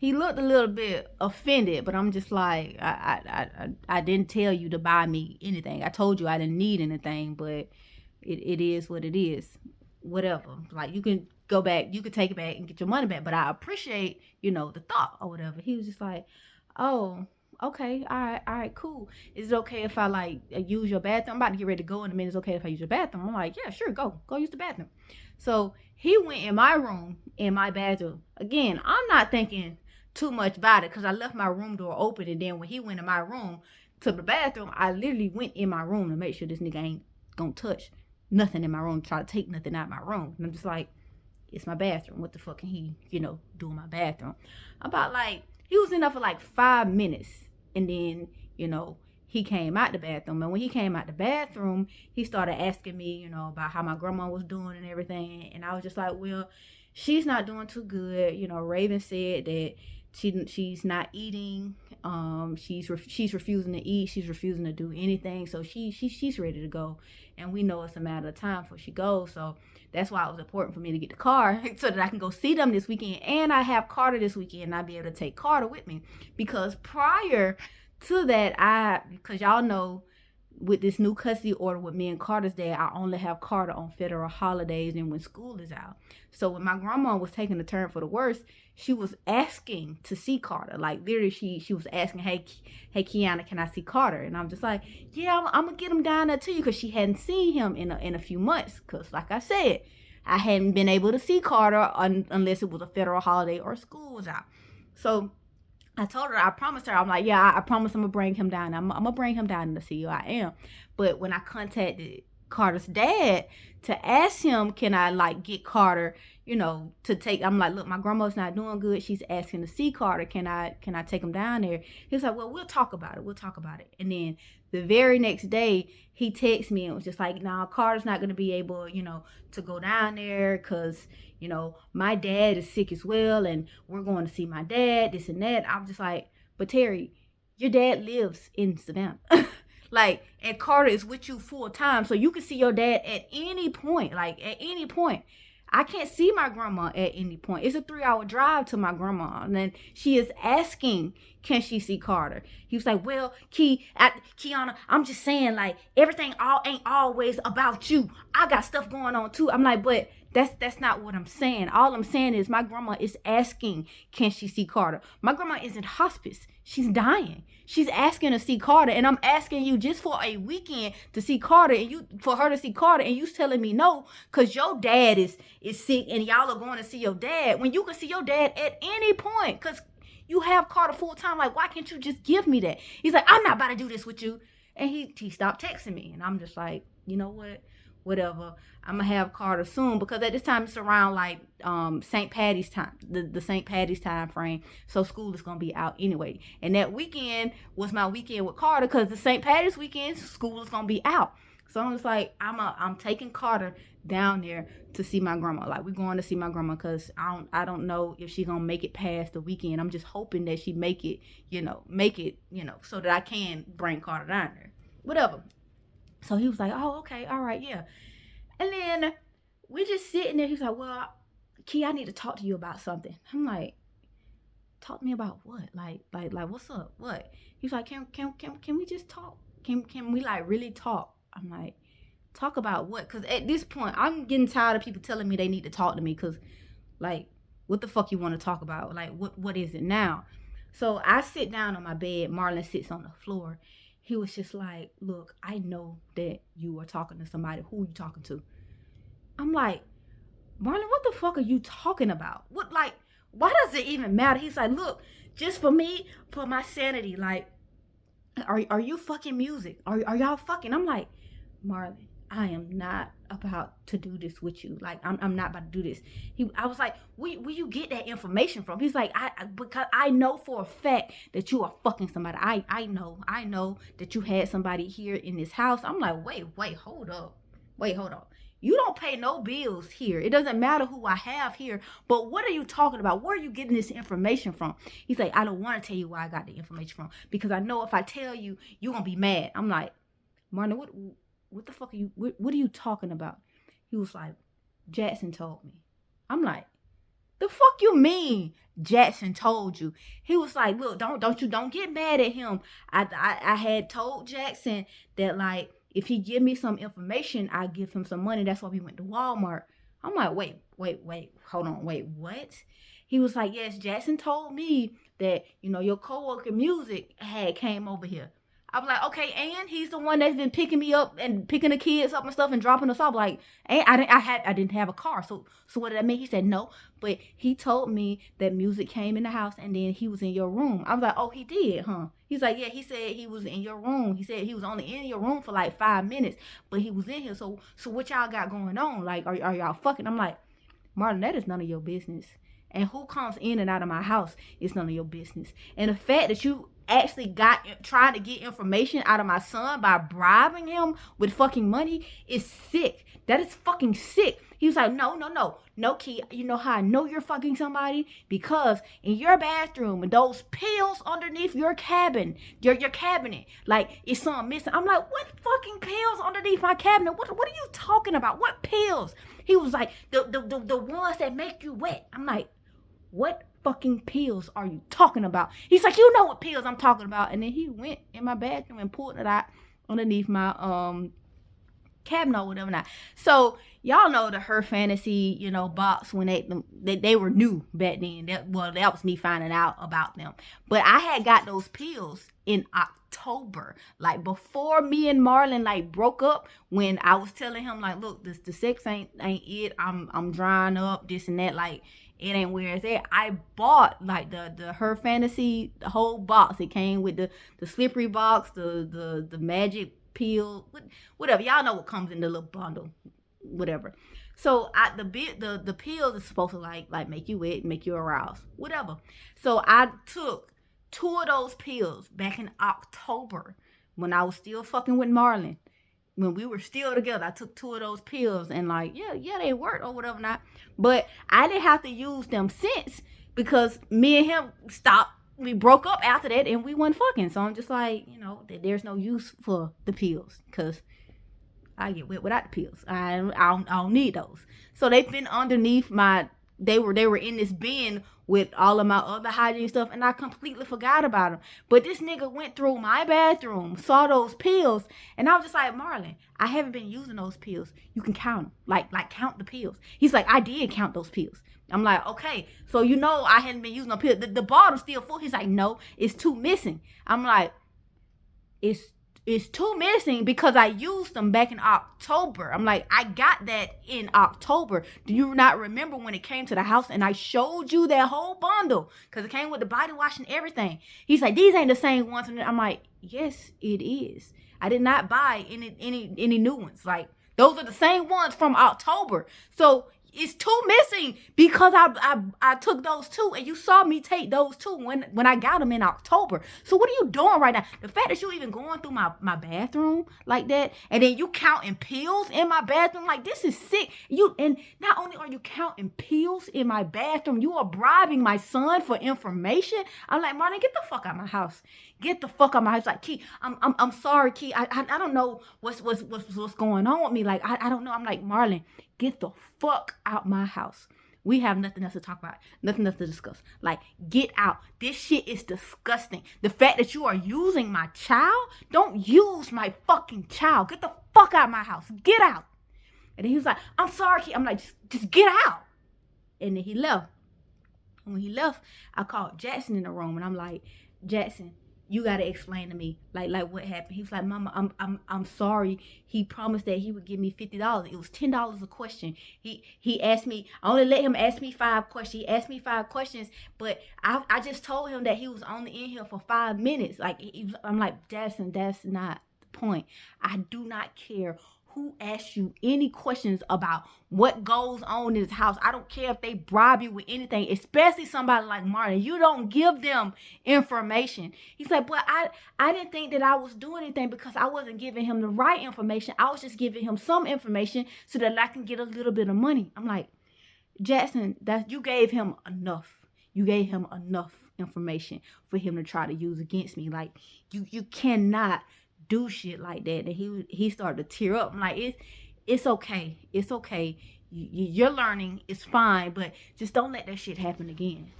he looked a little bit offended, but I'm just like, I didn't tell you to buy me anything. I told you I didn't need anything, but it is what it is. Whatever. Like, you can go back, you can take it back and get your money back. But I appreciate, the thought or whatever. He was just like, oh, okay, all right, cool. Is it okay if I like use your bathroom? I'm about to get ready to go in a minute. It's okay if I use your bathroom? I'm like, yeah, sure, go use the bathroom. So he went in my room, in my bathroom. Again, I'm not thinking too much about it because I left my room door open, and then when he went in my room to the bathroom, I literally went in my room to make sure this nigga ain't gonna touch nothing in my room, try to take nothing out of my room. And I'm just like, it's my bathroom. What the fuck can he, do in my bathroom? About like, he was in there for like 5 minutes, and then, he came out the bathroom. And when he came out the bathroom, he started asking me, about how my grandma was doing and everything. And I was just like, well, she's not doing too good. Raven said that she's not eating. She's refusing to eat. She's refusing to do anything. So she's ready to go, and we know it's a matter of time before she goes. So that's why it was important for me to get the car so that I can go see them this weekend. And I have Carter this weekend, and I'll be able to take Carter with me, because prior to that, because y'all know, with this new custody order with me and Carter's dad, I only have Carter on federal holidays and when school is out. So when my grandma was taking a turn for the worse, she was asking to see Carter. Like, literally, she was asking, hey, Kiana, can I see Carter? And I'm just like, yeah, I'm gonna get him down there to you, because she hadn't seen him in a few months. Because like I said, I hadn't been able to see Carter unless it was a federal holiday or school was out. So I told her, I promised her, I'm like, yeah, I promise I'm going to bring him down. I'm going to bring him down to see you. I am. But when I contacted Carter's dad to ask him, can I like get Carter, to take, I'm like, look, my grandma's not doing good. She's asking to see Carter. Can I take him down there? He's like, well, we'll talk about it. And then the very next day, he texted me and was just like, nah, Carter's not going to be able, to go down there because, my dad is sick as well, and we're going to see my dad, this and that. I'm just like, but Terry, your dad lives in Savannah. Like, and Carter is with you full time, so you can see your dad at any point. Like, at any point. I can't see my grandma at any point. It's a 3-hour drive to my grandma. And then she is asking, can she see Carter? He was like, well, Kiana, I'm just saying, like, everything ain't always about you. I got stuff going on too. I'm like, but that's not what I'm saying. All I'm saying is my grandma is asking, can she see Carter? My grandma is in hospice. She's dying. She's asking to see Carter, and I'm asking you just for a weekend to see Carter, and for her to see Carter, and you telling me no, because your dad is sick, and y'all are going to see your dad when you can see your dad at any point, because you have Carter full time. Like, why can't you just give me that? He's like, I'm not about to do this with you, and he stopped texting me, and I'm just like, you know what? Whatever. I'm gonna have Carter soon, because at this time it's around like St. Patty's time, the St. Patty's time frame. So school is gonna be out anyway. And that weekend was my weekend with Carter, because the St. Patty's weekend school is gonna be out. So I'm just like, I'm taking Carter down there to see my grandma. Like, we're going to see my grandma, because I don't know if she's gonna make it past the weekend. I'm just hoping that she make it, so that I can bring Carter down there. Whatever. So he was like, oh, okay, all right, yeah. And then we just sitting there. He's like, well, Key, I need to talk to you about something. I'm like, talk to me about what? Like, what's up? What? He's like, can we just talk? Can we like really talk? I'm like, talk about what? Because at this point, I'm getting tired of people telling me they need to talk to me, because, like, what the fuck you want to talk about? Like, what is it now? So I sit down on my bed. Marlon sits on the floor. He was just like, look, I know that you are talking to somebody. Who are you talking to? I'm like, Marlon, what the fuck are you talking about? What, like, why does it even matter? He's like, look, just for me, for my sanity, like, are you fucking music? Are y'all fucking? I'm like, Marlon, I am not about to do this with you. Like, I'm not about to do this. I was like, where you get that information from? He's like, because I know for a fact that you are fucking somebody. I know that you had somebody here in this house. I'm like, wait, hold up. You don't pay no bills here. It doesn't matter who I have here. But what are you talking about? Where are you getting this information from? He's like, I don't want to tell you where I got the information from, because I know if I tell you, you're going to be mad. I'm like, Marlon, what the fuck are you, what are you talking about? He was like, Jackson told me. I'm like, The fuck you mean? Jackson told you. He was like, look, don't get mad at him. I had told Jackson that like if he give me some information, I give him some money. That's why we went to Walmart. I'm like, wait, hold on, wait, what? He was like, yes, Jackson told me that, your coworker Music had came over here. I'm like, okay, and he's the one that's been picking me up and picking the kids up and stuff and dropping us off. Like, and I didn't have a car, so what did that mean? He said no, but he told me that Music came in the house and then he was in your room. I was like, oh, he did, huh? He's like, yeah, he said he was in your room. He said he was only in your room for like 5 minutes, but he was in here. So what y'all got going on? Like, are y'all fucking? I'm like, Marlon, that is none of your business. And who comes in and out of my house is none of your business. And the fact that you actually trying to get information out of my son by bribing him with fucking money is sick. That is fucking sick. He was like, no, Key. You know how I know you're fucking somebody? Because in your bathroom and those pills underneath your cabin, your cabinet, like it's something missing. I'm like, what fucking pills underneath my cabinet? What are you talking about? What pills? He was like, the ones that make you wet. I'm like, what fucking pills are you talking about? He's like, you know what pills I'm talking about. And then he went in my bathroom and pulled it out underneath my cabinet or whatever not. So y'all know the Her Fantasy, box when they were new back then. That was me finding out about them. But I had got those pills in October, like before me and Marlon like broke up, when I was telling him like, look, the sex ain't it. I'm drying up, this and that, like it ain't where it's at. I bought like the Her Fantasy, the whole box. It came with the slippery box, the magic pill, whatever. Y'all know what comes in the little bundle, whatever. So the pills is supposed to like make you wet, make you aroused, whatever. So I took 2 of those pills back in October when I was still fucking with Marlon. When we were still together, I took 2 of those pills and like, yeah, they worked or whatever not. But I didn't have to use them since, because me and him stopped. We broke up after that and we went fucking. So I'm just like, there's no use for the pills because I get wet without the pills. I don't need those. So they've been underneath they were in this bin with all of my other hygiene stuff, and I completely forgot about them. But this nigga went through my bathroom, saw those pills, and I was just like, Marlon, I haven't been using those pills. You can count them. Like count the pills. He's like, I did count those pills. I'm like, okay, so I hadn't been using no pills. The bottle's still full. He's like, no, it's 2 missing. I'm like, it's 2 missing because I used them back in October. I'm like, I got that in October. Do you not remember when it came to the house and I showed you that whole bundle? Because it came with the body wash and everything. He's like, these ain't the same ones. And I'm like, yes, it is. I did not buy any new ones. Like, those are the same ones from October. So it's 2 missing because I took those 2, and you saw me take those 2 when I got them in October. So what are you doing right now? The fact that you even going through my bathroom like that, and then you counting pills in my bathroom, like, this is sick. And not only are you counting pills in my bathroom, you are bribing my son for information. I'm like, Marlon, get the fuck out of my house. Get the fuck out of my house. Like, Key, I'm sorry, Key. I don't know what's going on with me. Like, I don't know. I'm like, Marlon, get the fuck out my house. We have nothing else to talk about. Nothing else to discuss. Like, get out. This shit is disgusting. The fact that you are using my child, don't use my fucking child. Get the fuck out of my house. Get out. And then he was like, I'm sorry, Key. I'm like, just get out. And then he left. And when he left, I called Jackson in the room, and I'm like, Jackson, you gotta explain to me, like what happened. He was like, Mama, I'm sorry. He promised that he would give me $50. It was $10 a question. He asked me. I only let him ask me 5 questions. He asked me 5 questions, but I just told him that he was only in here for 5 minutes. Like, I'm like, Jackson, that's not the point. I do not care who asks you any questions about what goes on in this house. I don't care if they bribe you with anything, especially somebody like Martin. You don't give them information. He's like, but I didn't think that I was doing anything because I wasn't giving him the right information. I was just giving him some information so that I can get a little bit of money. I'm like, Jackson, you gave him enough. You gave him enough information for him to try to use against me. Like, you cannot do shit like that. And he started to tear up. I'm like, it's okay. It's okay. You're learning, it's fine, but just don't let that shit happen again.